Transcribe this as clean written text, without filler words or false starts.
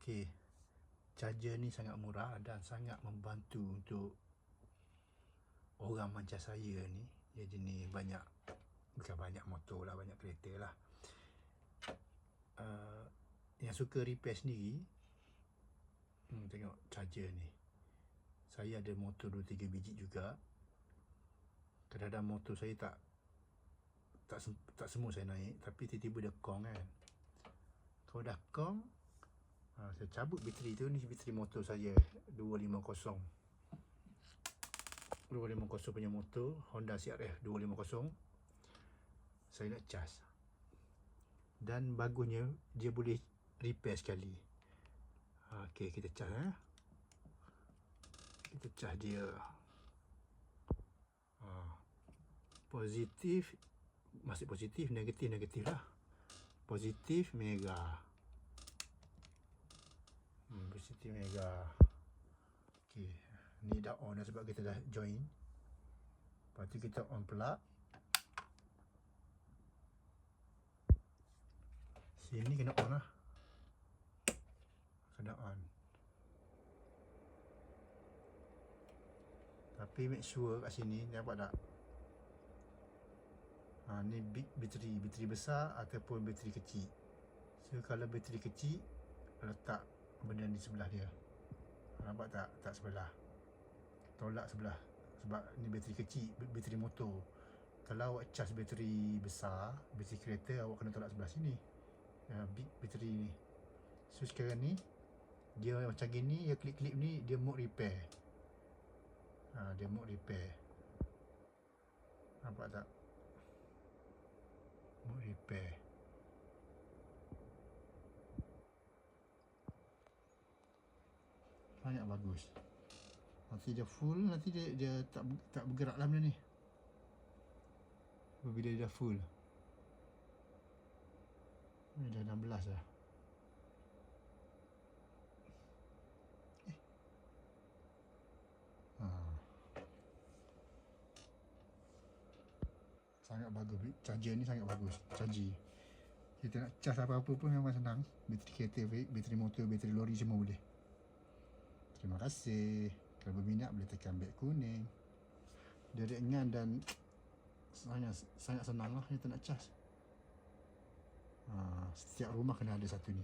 Okey, charger ni sangat murah dan sangat membantu untuk orang macam saya ni. Dia jenis banyak, bukan banyak motor lah, banyak kereta lah, yang suka repair sendiri. Tengok charger ni, saya ada motor 2-3 biji juga. Kadang-kadang motor saya tak semua saya naik, tapi tiba-tiba dia kong kan. Kalau dah kong, saya cabut bateri tu. Ni bateri motor saya 250 punya motor, Honda CRF 250. Saya nak cas, dan bagusnya dia boleh repair sekali. Okey, kita cas kita cas dia. Positif, masih positif, negatif lah. Positif merah, positif merah. Okey, ni dah on dah sebab kita dah join. Lepas tu kita on plug. Sini kena on lah, kena on. Tapi make sure kat sini, nampak tak? Ni big bateri besar ataupun bateri kecil. So kalau bateri kecil, letak benda di sebelah dia. Nampak tak? Tak sebelah, tolak sebelah. Sebab ni bateri kecil, bateri motor. Kalau awak cas bateri besar, bateri kereta, awak kena tolak sebelah sini, big bateri ni. So sekarang ni dia macam gini, dia klip-klip ni, dia mode repair. Dia mode repair, nampak tak? Mode repair. Sangat bagus. Nanti dia full, nanti dia tak bergerak lah benda ni. Apabila dia dah full, ni dah 16 dah. Sangat bagus, charger ni sangat bagus. Charger kita nak cas apa-apa pun memang senang. Bateri kereta, bateri motor, bateri lori semua boleh. Terima kasih. Kalau berminat boleh tekan beg kuning. Dia ringan dan sangat senang lah kita nak cas. Setiap rumah kena ada satu ni.